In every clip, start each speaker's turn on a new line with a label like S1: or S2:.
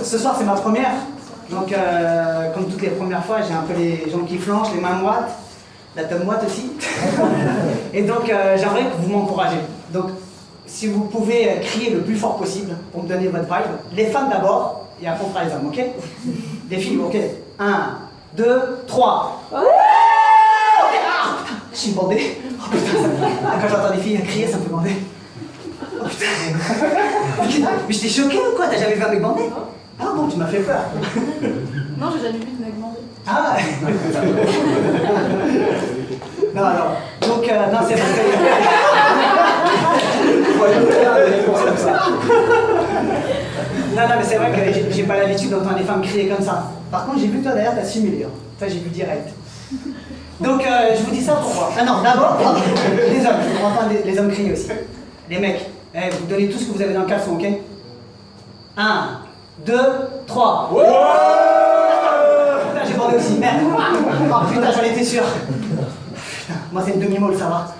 S1: ce soir c'est ma première. Donc comme toutes les premières fois, j'ai un peu les jambes qui flanchent, les mains moites, la tête moite aussi. Et donc j'aimerais que vous m'encouragez. Donc si vous pouvez crier le plus fort possible pour me donner votre vibe. Les femmes d'abord, et après on fera les hommes, ok? Les filles, ok? 1, 2, 3. Ouais, je suis bandé. Oh putain, quand j'entends des filles crier, ça me fait bander. Oh putain. Mais j'étais choqué ou quoi? T'as jamais vu un mec bandé? Ah bon, tu m'as fait peur.
S2: Non, j'ai jamais vu de mec bandé.
S1: Ah. Non, non. Donc, non, c'est vrai que... Non, mais c'est vrai que j'ai pas l'habitude d'entendre les femmes crier comme ça. Par contre, j'ai vu toi d'ailleurs, t'as simulé. Hein. Ça, j'ai vu direct. Donc, je vous dis ça pourquoi? Ah non, d'abord, les hommes. On entend les hommes crier aussi. Les mecs, vous donnez tout ce que vous avez dans le caleçon, ok? 1, 2, 3. Ouais, putain, j'ai bandé aussi, merde. Oh putain, j'en étais sûr. Putain, moi, c'est une demi-molle, ça va.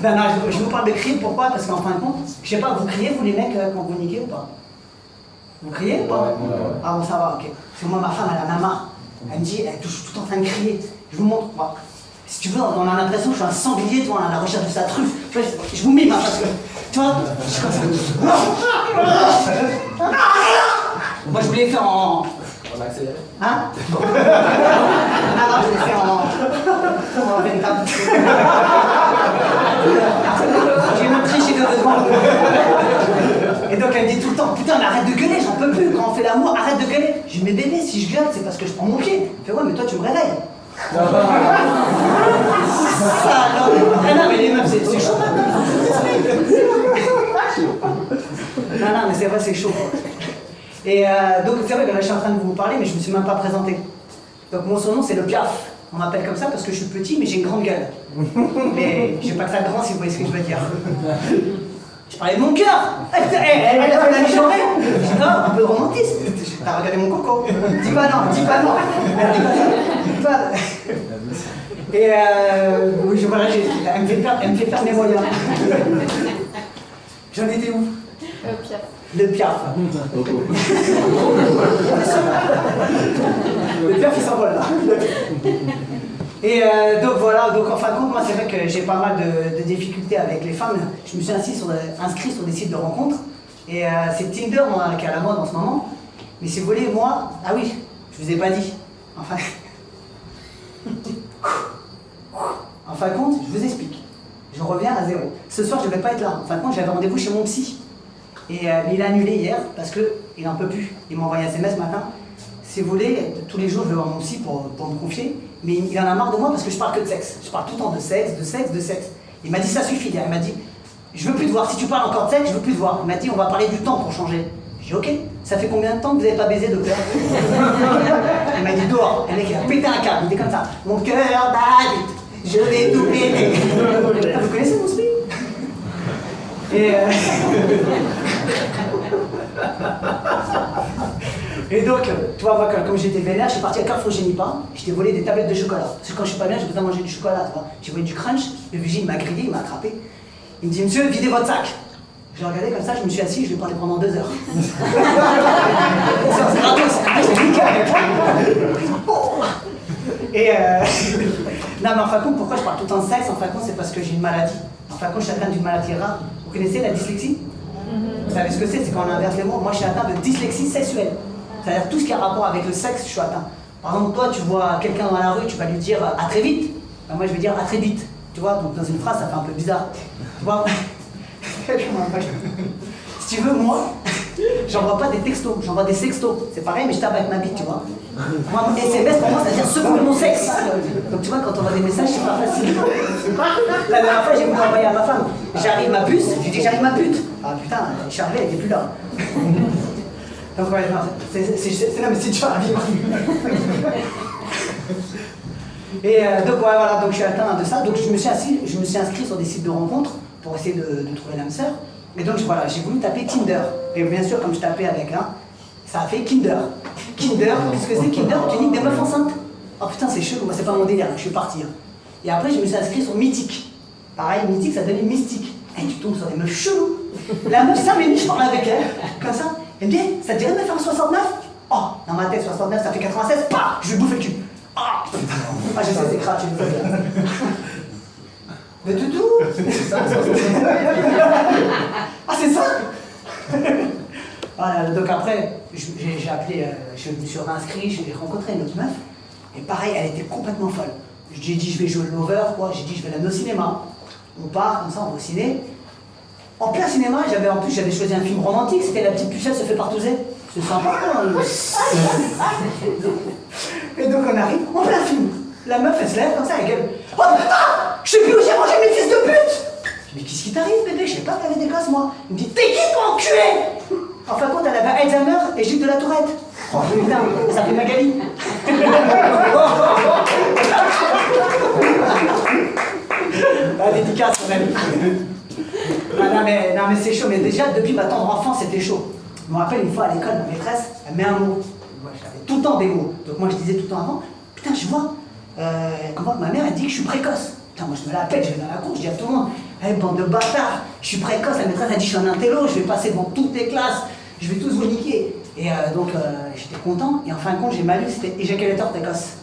S1: Non, je vous parle de crier, pourquoi? Parce qu'en fin de compte, je sais pas, vous criez, vous les mecs, quand vous niquez ou pas? Vous criez ou pas? Ah bon, ça va, ok. Parce que moi, ma femme, elle en a marre. Elle me dit, elle est tout en train de crier. Je vous montre, bah, si tu veux, on a l'impression que je suis un sanglier, tu vois, à la recherche de sa truffe. Tu vois, je vous mime, hein, parce que, tu vois, je suis comme ça. Moi, je voulais faire en...
S3: On a accéléré.
S1: Hein? Ah non, je l'ai fait en 24. J'ai même triché de 2 secondes. Et donc elle me dit tout le temps, putain mais arrête de gueuler, j'en peux plus, quand on fait l'amour, arrête de gueuler. Je dis mais bébé, si je gueule, c'est parce que je prends mon pied. Elle fait ouais mais toi tu me réveilles. Ça alors. Ah non mais les meufs c'est chaud maintenant. Non mais c'est vrai c'est chaud. Et donc c'est vrai que là je suis en train de vous parler mais je me suis même pas présenté. Donc mon surnom c'est le Piaf. On m'appelle comme ça parce que je suis petit mais j'ai une grande gueule. Mais j'ai pas que ça grand si vous voyez ce que je veux dire. Je parlais de mon cœur. Elle a fait la mi-journée. Je dis non, un peu de romantisme. T'as regardé mon coco. Dis pas non, dis pas non. Dis pas. Et oui, voilà, elle me fait perdre mes moyens. J'en étais où?
S2: Piaf.
S1: Le Piaf. Le Piaf, il s'envole là. Et donc voilà, donc en fin de compte, moi c'est vrai que j'ai pas mal de difficultés avec les femmes. Je me suis inscrit sur des sites de rencontres. Et c'est Tinder qui est à la mode en ce moment. Mais si vous voulez, moi, ah oui, je vous ai pas dit. Enfin, en fin de compte, je vous explique. Je reviens à zéro. Ce soir, je ne vais pas être là. En fin de compte, j'avais rendez-vous chez mon psy. Et il a annulé hier parce qu'il n'en peut plus. Il m'a envoyé un SMS ce matin. Si vous voulez, tous les jours, je vais voir mon psy pour me confier. Mais il en a marre de moi parce que je parle que de sexe. Je parle tout le temps de sexe, de sexe, de sexe. Il m'a dit ça suffit. Il m'a dit, je veux plus te voir. Si tu parles encore de sexe, je veux plus te voir. Il m'a dit, on va parler du temps pour changer. J'ai dit, ok, ça fait combien de temps que vous n'avez pas baisé, docteur? Il m'a dit, dehors. Le mec, il a pété un câble. Il était comme ça. Mon cœur bat vite. Je vais tout péter. Vous connaissez mon speed? Et donc, tu vois, moi, comme j'étais vénère, je suis parti à Carrefour Génipa, je t'ai volé des tablettes de chocolat. Parce que quand je suis pas bien, j'ai besoin de manger du chocolat, tu vois. J'ai volé du crunch, le vigile m'a grillé, il m'a attrapé. Il me dit, monsieur, videz votre sac. Je l'ai regardé comme ça, je me suis assis, je lui ai parlé pendant 2 heures. C'est gratos, c'est nickel. Et non, mais en fin de compte, pourquoi je parle tout le temps de sexe? En fin de compte, c'est parce que j'ai une maladie. En fin de compte, je suis atteint d'une maladie rare. Vous connaissez la dyslexie? Vous savez ce que c'est quand on inverse les mots. Moi, je suis atteint de dyslexie sexuelle. C'est-à-dire tout ce qui a rapport avec le sexe, je suis atteint. Par exemple, toi, tu vois quelqu'un dans la rue, tu vas lui dire à très vite. Ben, moi, je vais dire à très vite. Tu vois, donc dans une phrase, ça fait un peu bizarre. Tu vois? Si tu veux, moi, j'envoie pas des textos, j'envoie des sextos. C'est pareil, mais je tape avec ma bite, tu vois. Moi, SMS, pour moi, c'est-à-dire secouer mon sexe. Donc tu vois, quand on voit des messages, c'est pas facile. La dernière fois, j'ai voulu envoyer à ma femme. J'arrive ma puce, je lui dis j'arrive ma pute. Ah putain, Charlie, elle était plus là. Donc ouais, non, non mais c'est dur à vivre. Et donc ouais, voilà, donc je suis atteint de ça. Donc je me suis inscrit sur des sites de rencontres pour essayer de trouver l'âme sœur. Et donc voilà, j'ai voulu taper Tinder. Et bien sûr, comme je tapais avec un, ça a fait Kinder. Kinder, qu'est-ce que c'est Kinder? Tu niques des meufs enceintes? Oh putain, c'est chaud, moi c'est pas mon délire, je suis parti. Hein. Et après, je me suis inscrit sur Mythique. Pareil, Mythique, ça donnait mystique. Et tu tombes sur des meufs chelous. La meuf, 5 minutes, je parle avec elle, comme ça. Elle me dit, ça te dirait de me faire un 69? Oh, dans ma tête, 69, ça fait 96, bah, je vais bouffer le cul. Ah, je sais, c'est crade, je sais. Mais tout.
S3: C'est ça,
S1: Ah, c'est ça. Voilà, donc après, j'ai appelé, je me suis inscrit, j'ai rencontré une autre meuf, et pareil, elle était complètement folle. J'ai dit, je vais jouer le lover, quoi, j'ai dit, je vais l'amener au cinéma. On part, comme ça, on va au ciné. En plein cinéma, j'avais choisi un film romantique, c'était La petite pucelle se fait partouzer. C'est sympa, quoi. Et donc on arrive, en plein film. La meuf, elle se lève comme ça, elle gueule. Oh putain, je sais plus où j'ai rangé mes fils de pute. Je dis, mais qu'est-ce qui t'arrive, bébé? Je sais pas que t'avais des gosses, moi. Il me dit, t'es qui, toi, enculé? En fin de compte, elle avait Alzheimer et Gilles de la Tourette. Oh putain, elle s'appelait Magali. La dédicace, mon ami. Non mais c'est chaud, mais déjà depuis ma tendre enfance c'était chaud. Je me rappelle une fois à l'école, ma maîtresse, elle met un mot. Moi j'avais tout le temps des mots. Donc moi je disais tout le temps avant, putain je vois, comment ma mère elle dit que je suis précoce. Putain moi je me la pète, je vais dans la cour, je dis à tout le monde, hey, bande de bâtards, je suis précoce, la maîtresse elle dit je suis un intello, je vais passer devant toutes les classes, je vais tous vous niquer. Et donc j'étais content, et en fin de compte j'ai mal lu, c'était éjaculateur précoce.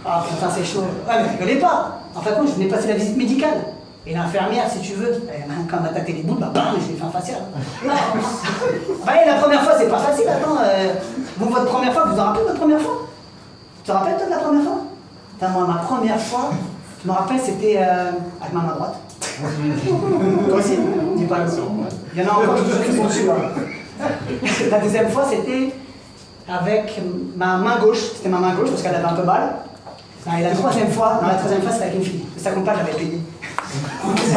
S1: Ah putain c'est chaud. Ouais mais rigolez pas. En fin de compte je venais passer la visite médicale. Et l'infirmière, si tu veux, quand elle m'a tâté les boules, bah bam, je lui ai fait un facial. Bah, et la première fois, c'est pas facile, attends. Vous, votre première fois, vous vous en rappelez de votre première fois? Tu te rappelles toi de la première fois? Putain, moi, ma première fois, je me rappelle, c'était avec ma main droite. Toi aussi? Dis pas le son. Il y en a encore qui sont dessus, là. La deuxième fois, c'était avec ma main gauche. C'était ma main gauche parce qu'elle avait un peu mal. Et la troisième fois, c'était avec une fille. Ça compte pas, j'avais payé. Je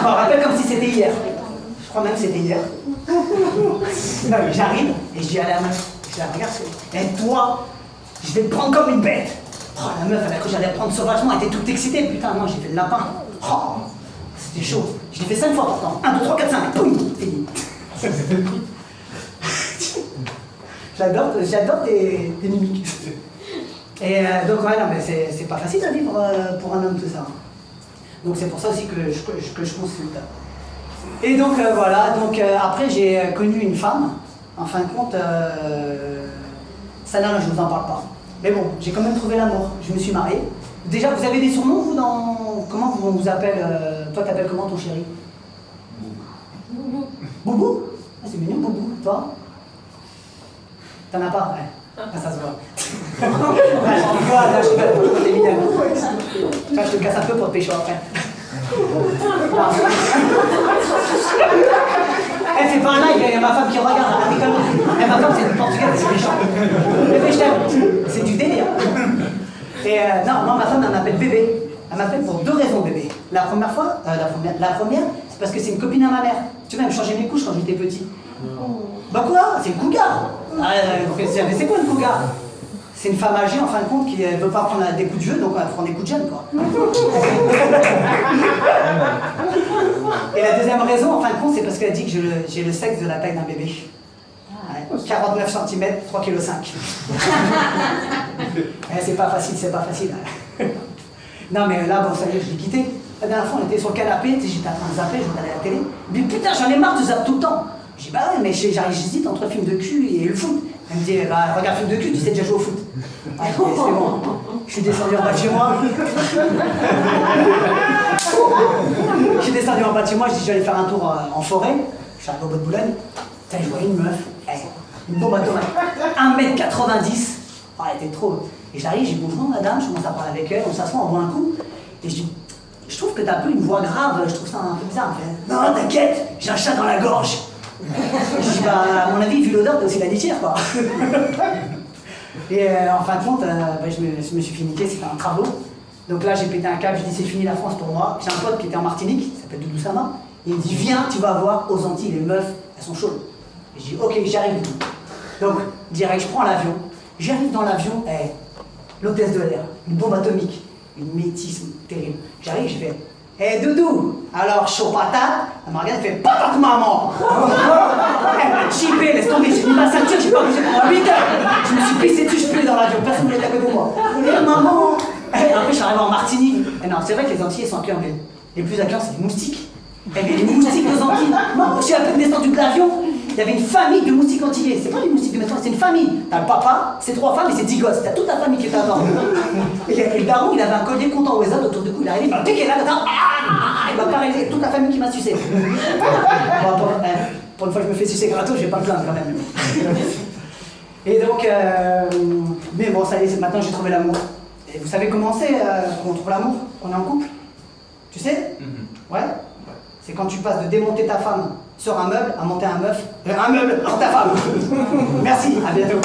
S1: me rappelle comme si c'était hier. Je crois même que c'était hier. Non, mais j'arrive et je dis à la meuf, je la regarde, et toi, je vais te prendre comme une bête. Oh, la meuf, elle a cru que j'allais prendre sauvagement, elle était toute excitée. Putain, non, j'ai fait le lapin. Oh, c'était chaud. Je l'ai fait 5 fois pourtant. 1, 2, 3, 4, 5. Boum, fini. J'adore tes mimiques. Et donc, ouais, non, mais c'est pas facile à vivre pour un homme tout ça. Donc c'est pour ça aussi que je consulte. Et donc voilà, donc après j'ai connu une femme, en fin de compte, ça là je vous en parle pas. Mais bon, j'ai quand même trouvé l'amour, je me suis marié. Déjà, vous avez des surnoms vous dans... Comment on vous appelle toi t'appelles comment ton chéri?
S2: Boubou.
S1: Boubou? Ah, c'est mignon Boubou, toi? T'en as pas? Ouais. Ah, ça se voit. Je te casse un peu pour te pécho après. Elle fait pas un live, il y a ma femme qui regarde, elle rigole. Et ma femme c'est du portugais, c'est méchant. Bébé, je t'aime. C'est du délire. Et non, moi ma femme elle m'appelle bébé. Elle m'appelle pour 2 raisons bébé. La première, c'est parce que c'est une copine à ma mère. Tu vois, elle me changeait mes couches quand j'étais petit. Bah quoi? C'est une cougar. C'est quoi une cougar? C'est une femme âgée en fin de compte qui ne veut pas prendre des coups de vieux, donc elle prend des coups de jeunes quoi. Et la deuxième raison en fin de compte c'est parce qu'elle dit que j'ai le sexe de la taille d'un bébé. Ouais, 49 cm, 3,5 kg. C'est pas facile. Non mais là bon ça y est, je l'ai quitté. La dernière fois on était sur le canapé, j'étais en train de zapper, je regardais la télé. Mais putain j'en ai marre de zapper tout le temps. Je dis bah ouais mais j'hésite entre film de cul et le foot. Elle me dit bah regarde film de cul, tu sais déjà jouer au foot. Ouais, c'est bon. Je suis descendu en bas de chez moi. Je suis descendu en bas de chez moi, je dis j'allais faire un tour en forêt. Je suis arrivé au bout de Boulogne. Putain je voyais une meuf, une bombe à tomate. 1m90. Oh, elle était trop. Et j'arrive, j'ai dit bonjour madame, je commence à parler avec elle, on s'assoit, on boit un coup. Et je dis je trouve que t'as un peu une voix grave, je trouve ça un peu bizarre. Elle fait, non t'inquiète, j'ai un chat dans la gorge. Je dis bah à mon avis vu l'odeur t'as aussi la litière quoi. Et en fin de compte je me suis fait niquer, c'était un travaux. Donc là j'ai pété un câble, j'ai dit c'est fini la France pour moi. J'ai un pote qui était en Martinique, il s'appelle Doudou Sama. Et il me dit viens tu vas voir aux Antilles les meufs, elles sont chaudes. Et je dis ok j'arrive. Donc direct je prends l'avion, j'arrive dans l'avion, l'hôtesse de l'air, une bombe atomique, une métisse terrible. J'arrive, je fais hé Doudou, alors chaud patate? Elle m'a regardé, elle fait patate maman. Elle m'a chippé, laisse tomber, j'ai mis ma ceinture, j'ai pas bougé pendant 8 heures. Je me suis pissé dessus, je plais dans l'avion, personne ne voulait taper pour moi. Et maman. Et après je suis arrivé en Martinique. Et non, c'est vrai que les Antilles sont accueillants, mais les plus accueillants c'est les moustiques. Il y avait des moustiques aux Antilles. Moi, je suis à peine descendu de l'avion. Il y avait une famille de moustiques antillais. C'est pas les moustiques de maintenant, c'est une famille. T'as le papa, c'est 3 femmes et c'est 10 gosses. T'as toute la famille qui est à bord. Et le daron, il avait un collier content au hasard autour du cou. Il est arrivé, il m'a piqué là, il m'a paralysé. Toute la famille qui m'a sucé. Bon, pour une fois que je me fais sucer gratos, je vais pas me plaindre quand même. Et donc, mais bon, ça y est, maintenant j'ai trouvé l'amour. Et vous savez comment c'est qu'on trouve l'amour, qu'on est en couple? Tu sais? Ouais? C'est quand tu passes de démonter ta femme sur un meuble à monter un meuble en ta femme. Merci, à bientôt.